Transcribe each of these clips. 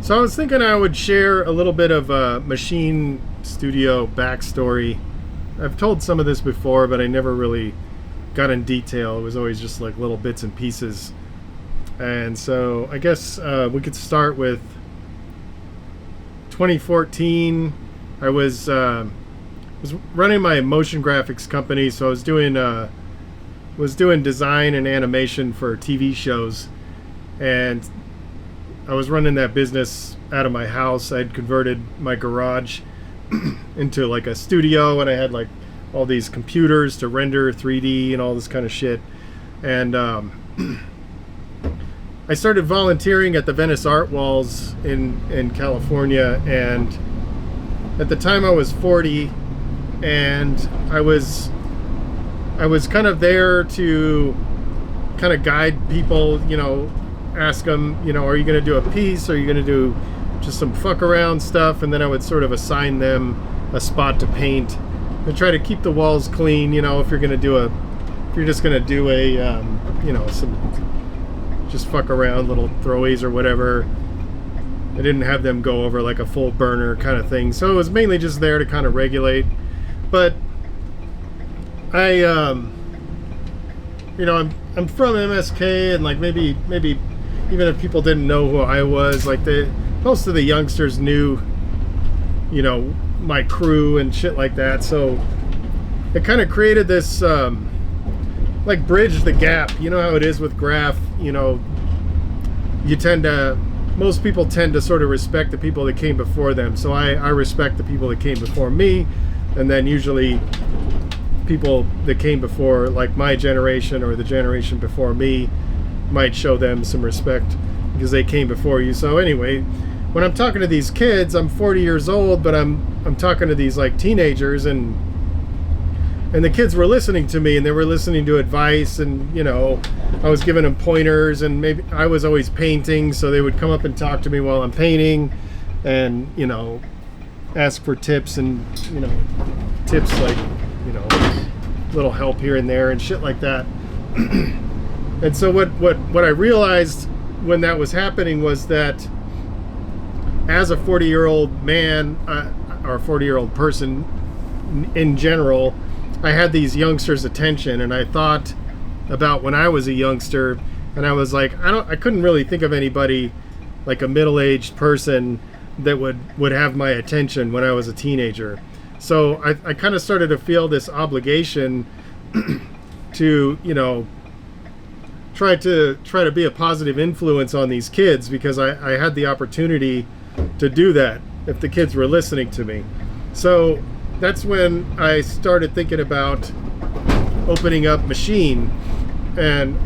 So I was thinking I would share a little bit of Machine Studio backstory. I've told some of this before, but I never really got in detail. It was always just like little bits and pieces. And so I guess we could start with 2014. I was running my motion graphics company, so I was doing design and animation for TV shows, and I was running that business out of my house. I'd converted my garage into like a studio, and I had like all these computers to render 3D and all this kind of shit. And I started volunteering at the Venice Art Walls in California, and at the time I was 40, and I was kind of there to kind of guide people, ask them, are you going to do a piece? Or are you going to do just some fuck around stuff? And then I would sort of assign them a spot to paint and try to keep the walls clean. If you're just going to do a, some just fuck around little throwaways or whatever. I didn't have them go over like a full burner kind of thing. So it was mainly just there to kind of regulate. But I'm from MSK, and like maybe even if people didn't know who I was, like most of the youngsters knew, my crew and shit like that. So it kind of created this, like bridge the gap. You know how it is with graph, most people tend to sort of respect the people that came before them. So I respect the people that came before me, and then usually people that came before, like my generation or the generation before me, might show them some respect because they came before you. So anyway, when I'm talking to these kids, I'm 40 years old, but I'm talking to these like teenagers, and the kids were listening to me, and they were listening to advice, and I was giving them pointers, and maybe I was always painting, so they would come up and talk to me while I'm painting, and ask for tips, and tips like little help here and there and shit like that. And so what I realized when that was happening was that as a 40-year-old man, or a 40-year-old person in general, I had these youngsters' attention, and I thought about when I was a youngster, and I was like, I couldn't really think of anybody like a middle-aged person that would have my attention when I was a teenager. So I kind of started to feel this obligation to, try to be a positive influence on these kids, because I had the opportunity to do that if the kids were listening to me. So that's when I started thinking about opening up Machine. And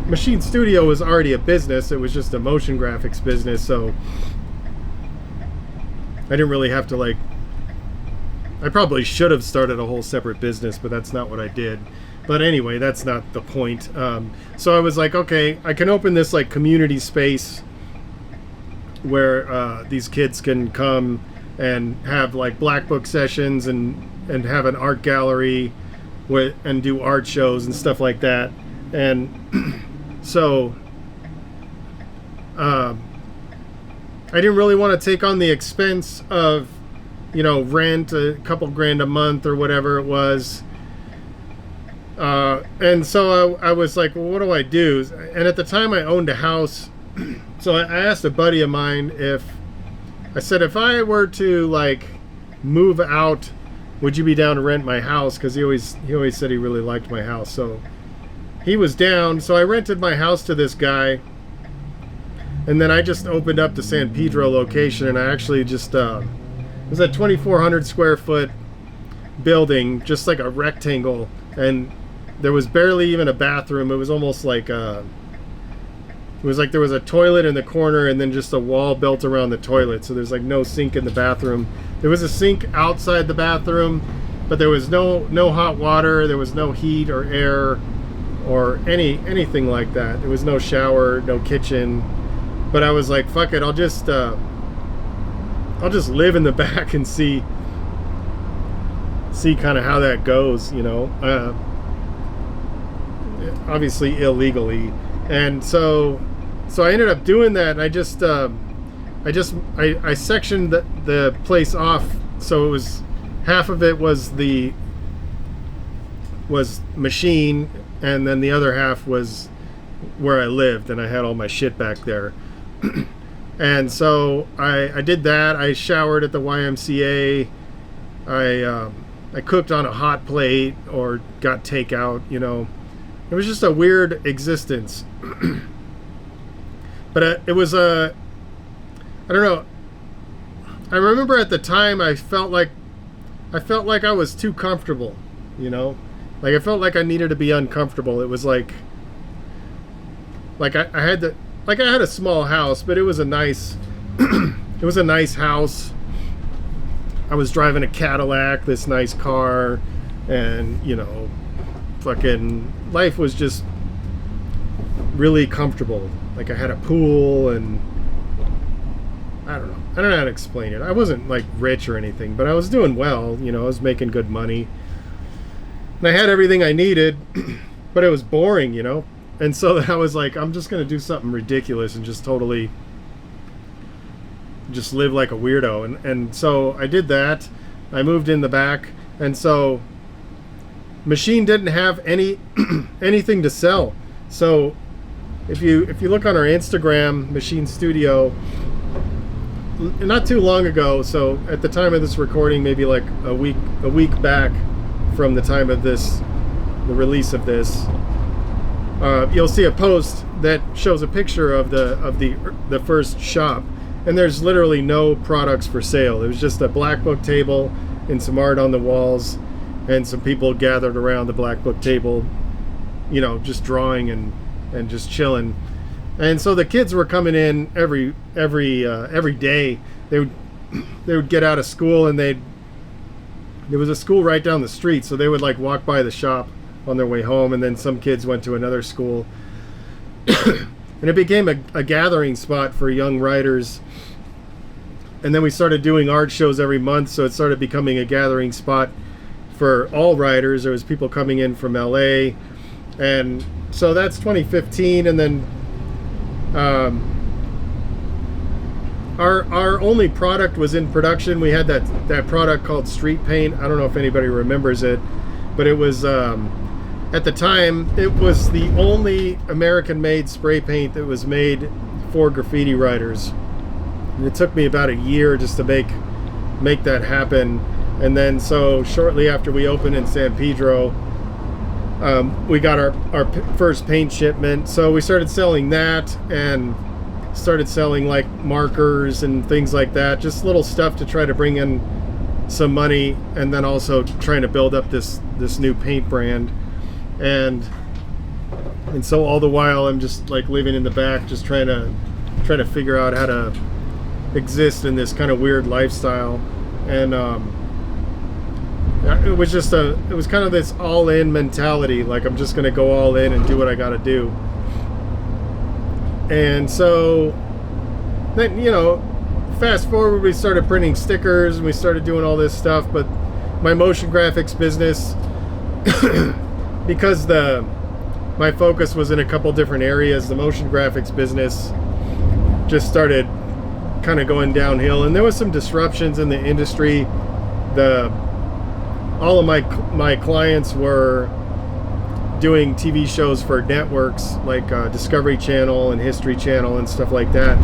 Machine Studio was already a business. It was just a motion graphics business, so I didn't really have to I probably should have started a whole separate business, but that's not what I did. But anyway, that's not the point. So I was like, okay, I can open this like community space where these kids can come and have like black book sessions and have an art gallery and do art shows and stuff like that. And so I didn't really want to take on the expense of rent a couple grand a month or whatever it was. And so I was like, well, what do I do? And at the time I owned a house. So I asked a buddy of mine if I were to move out, would you be down to rent my house? Because he always said he really liked my house. So he was down. So I rented my house to this guy. And then I just opened up the San Pedro location, and I actually just, it was a 2,400 square foot building, just like a rectangle, and there was barely even a bathroom. It was almost like there was a toilet in the corner, and then just a wall built around the toilet. So there's no sink in the bathroom. There was a sink outside the bathroom, but there was no hot water. There was no heat or air or anything like that. There was no shower, no kitchen. But I was like, fuck it, I'll just live in the back and see kind of how that goes, obviously illegally. And so I ended up doing that, and I just I sectioned the place off, so it was half of it was machine, and then the other half was where I lived, and I had all my shit back there. And so I did that. I showered at the YMCA. I cooked on a hot plate or got takeout, you know. It was just a weird existence. But it was I don't know. I remember at the time I felt like I was too comfortable, you know. Like I felt like I needed to be uncomfortable. It was like I had a small house, but it was a nice it was a nice house. I was driving a Cadillac, this nice car, and you know, fucking life was just really comfortable. Like I had a pool, and I don't know how to explain it. I wasn't like rich or anything, but I was doing well, you know. I was making good money, and I had everything I needed, but it was boring, you know. And so I was like, I'm just gonna do something ridiculous and just totally just live like a weirdo. And so I did that. I moved in the back, and so Machine didn't have anything to sell. So if you look on our Instagram, Machine Studio, not too long ago, so at the time of this recording, maybe like a week back from the time of the release of this, you'll see a post that shows a picture of the first shop, and there's literally no products for sale. It was just a black book table and some art on the walls, and some people gathered around the black book table, you know, just drawing and just chilling. And so the kids were coming in every day. They would get out of school, and there was a school right down the street, so they would like walk by the shop on their way home, and then some kids went to another school. And it became a gathering spot for young writers. And then we started doing art shows every month, so it started becoming a gathering spot for all writers. There was people coming in from LA, and so that's 2015. And then our only product was in production. We had that product called Street Paint. I don't know if anybody remembers it, but it was at the time it was the only American-made spray paint that was made for graffiti writers. And it took me about a year just to make that happen. And then so shortly after we opened in San Pedro, we got our first paint shipment. So we started selling that, and started selling like markers and things like that, just little stuff to try to bring in some money, and then also trying to build up this new paint brand. And so all the while I'm just like living in the back, just trying to figure out how to exist in this kind of weird lifestyle. And it was kind of this all-in mentality, like I'm just gonna go all in and do what I gotta do. And so then, you know, fast forward, we started printing stickers and we started doing all this stuff. But my motion graphics business, because my focus was in a couple different areas, the motion graphics business just started kind of going downhill, and there was some disruptions in the industry. All of my clients were doing TV shows for networks like Discovery Channel and History Channel and stuff like that.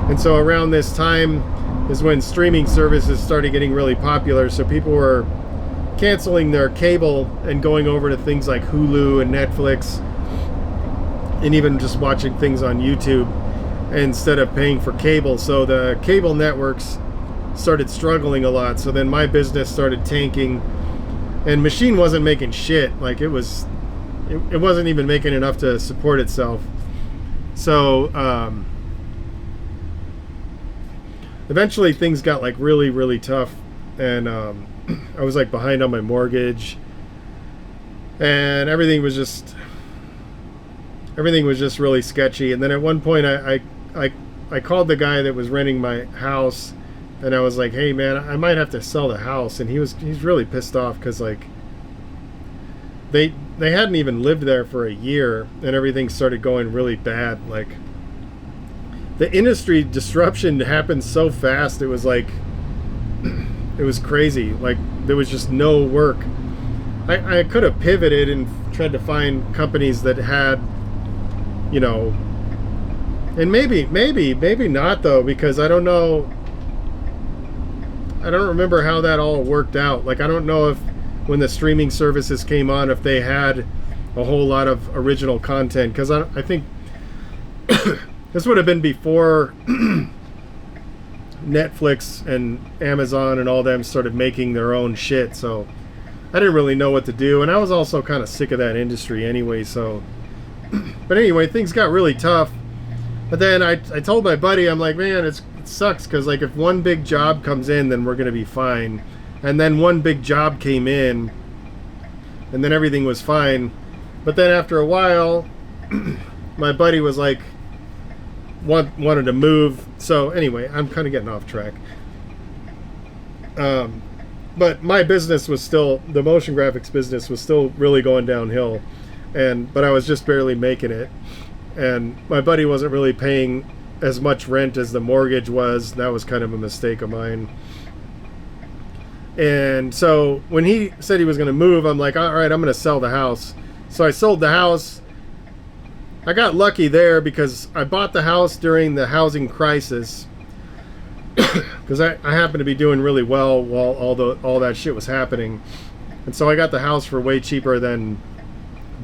And so around this time is when streaming services started getting really popular, so people were canceling their cable and going over to things like Hulu and Netflix, and even just watching things on YouTube instead of paying for cable. So the cable networks started struggling a lot. So then my business started tanking, and Machine wasn't making shit. Like it wasn't even making enough to support itself. So eventually things got like really, really tough, and I was like behind on my mortgage, and everything was just really sketchy. And then at one point I called the guy that was renting my house, and I was like, hey man, I might have to sell the house. And he's really pissed off, because like they hadn't even lived there for a year, and everything started going really bad. Like the industry disruption happened so fast. It was like, it was crazy. Like, there was just no work. I could have pivoted and tried to find companies that had, you know, and maybe not though, because I don't know. I don't remember how that all worked out. Like, I don't know if when the streaming services came on, if they had a whole lot of original content, because I think this would have been before Netflix and Amazon and all them started making their own shit. So I didn't really know what to do, and I was also kind of sick of that industry anyway. So, but anyway, things got really tough. But then I told my buddy, I'm like, man, it sucks, because like if one big job comes in, then we're gonna be fine. And then one big job came in, and then everything was fine. But then after a while, my buddy was like, wanted to move. So anyway, I'm kind of getting off track. But my business was still, the motion graphics business was still really going downhill, but I was just barely making it. And my buddy wasn't really paying as much rent as the mortgage was. That was kind of a mistake of mine. And so when he said he was going to move, I'm like, all right, I'm going to sell the house. So I sold the house. I got lucky there because I bought the house during the housing crisis, because I happened to be doing really well while all that shit was happening. And so I got the house for way cheaper than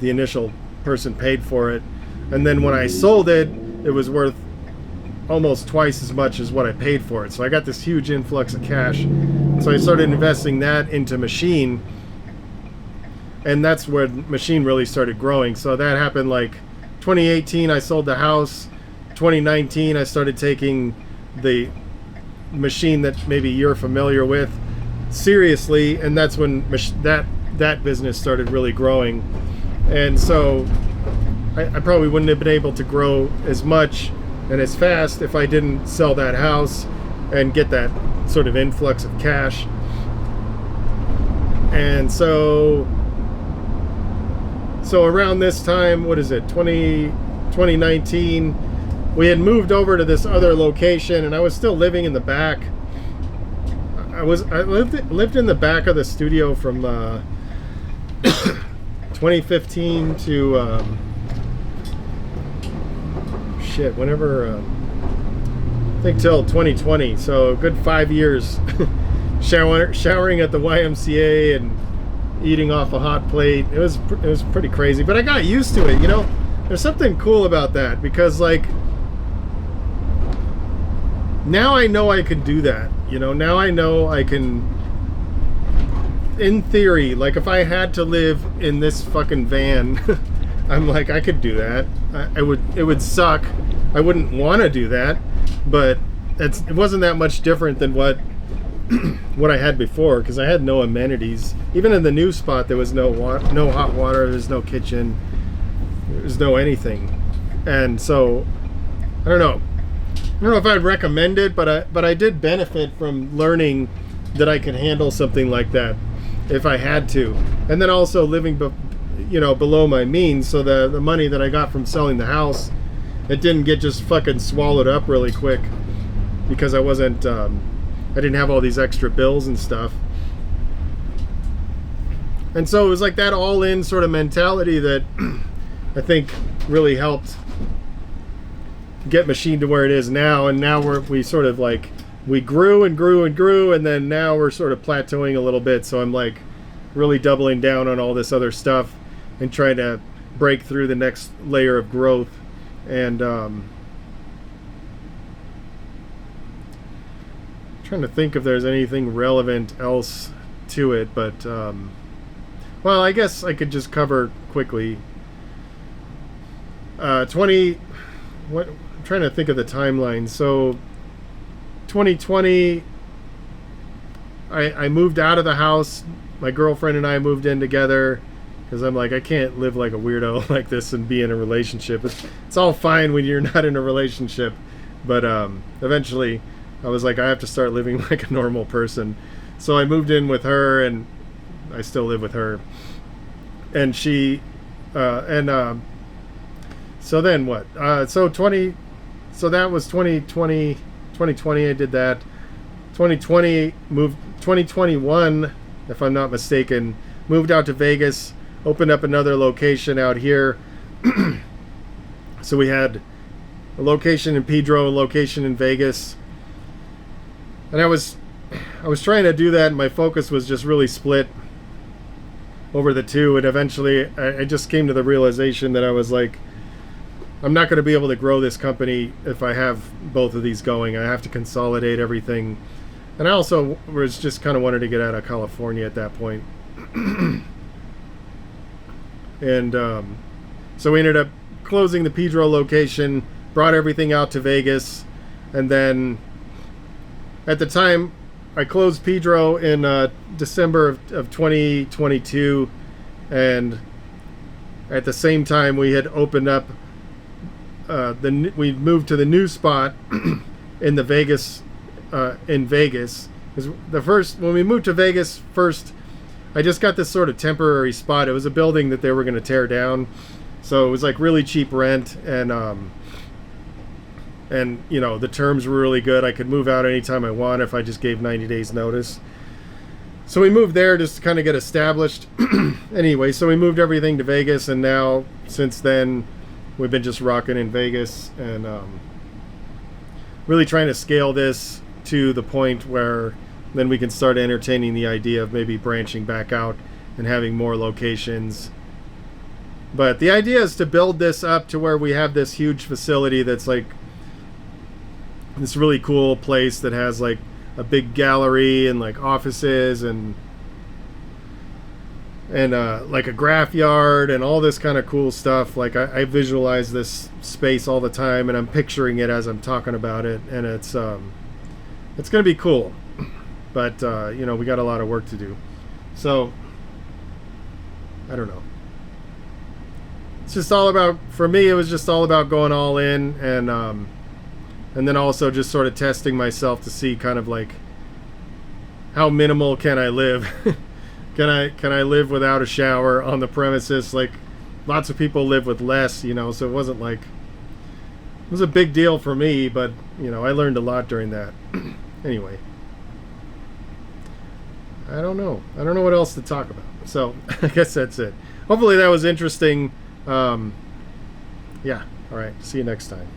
the initial person paid for it. And then when I sold it, it was worth almost twice as much as what I paid for it. So I got this huge influx of cash. So I started investing that into Machine, and that's where Machine really started growing. So that happened like 2018, I sold the house. 2019, I started taking the Machine that maybe you're familiar with seriously, and that's when that business started really growing. And so I probably wouldn't have been able to grow as much and as fast if I didn't sell that house and get that sort of influx of cash. And so around this time, what is it, 2019, we had moved over to this other location, and I was still living in the back. I lived in the back of the studio from 2015 to whenever, I think till 2020, so a good 5 years. showering at the YMCA and eating off a hot plate. It was pretty crazy, but I got used to it. You know, there's something cool about that, because like now I know I can do that. You know, now I know I can, in theory, like if I had to live in this fucking van, I'm like, I could do that. It would suck. I wouldn't want to do that, but it wasn't that much different than what I had before, because I had no amenities. Even in the new spot, there was no hot water, there's no kitchen, there's no anything. And so I don't know if I'd recommend it, but I did benefit from learning that I could handle something like that if I had to. And then also living below my means, so the money that I got from selling the house, it didn't get just fucking swallowed up really quick, because I wasn't I didn't have all these extra bills and stuff. And so it was like that all-in sort of mentality that I think really helped get Machine to where it is now. And now we sort of like, we grew and grew and grew, and then now we're sort of plateauing a little bit. So I'm like really doubling down on all this other stuff and trying to break through the next layer of growth. And trying to think if there's anything relevant else to it, but well, I guess I could just cover quickly. I'm trying to think of the timeline. So 2020, I moved out of the house. My girlfriend and I moved in together, because I'm like, I can't live like a weirdo like this and be in a relationship. It's all fine when you're not in a relationship, but eventually I was like, I have to start living like a normal person. So I moved in with her, and I still live with her. And she, so then what? So so that was 2020. 2020 I did that. 2020 moved. 2021, if I'm not mistaken, moved out to Vegas. Opened up another location out here. So we had a location in Pedro, a location in Vegas, and I was trying to do that, and my focus was just really split over the two, and eventually I just came to the realization that I was like, I'm not going to be able to grow this company if I have both of these going. I have to consolidate everything, and I also was just kind of wanted to get out of California at that point. And so we ended up closing the Pedro location, brought everything out to Vegas, and then at the time I closed Pedro in December of 2022, and at the same time we had opened up we moved to the new spot in the Vegas in Vegas. Because when we moved to Vegas first, I just got this sort of temporary spot. It was a building that they were going to tear down, so it was like really cheap rent, and you know, the terms were really good. I could move out anytime I want if I just gave 90 days notice. So we moved there just to kind of get established. Anyway, so we moved everything to Vegas, and now since then we've been just rocking in Vegas, and really trying to scale this to the point where then we can start entertaining the idea of maybe branching back out and having more locations. But the idea is to build this up to where we have this huge facility that's like this really cool place that has like a big gallery and like offices and like a graph yard and all this kind of cool stuff. Like I visualize this space all the time, and I'm picturing it as I'm talking about it, and it's gonna be cool. But you know, we got a lot of work to do, so I don't know. It's just all about, for me, it was just all about going all in, and then also just sort of testing myself to see kind of like how minimal can I live. Can I live without a shower on the premises? Like lots of people live with less, you know, so it wasn't like, it was a big deal for me, but you know, I learned a lot during that. Anyway, I don't know what else to talk about, so I guess that's it. Hopefully that was interesting. Yeah, all right, see you next time.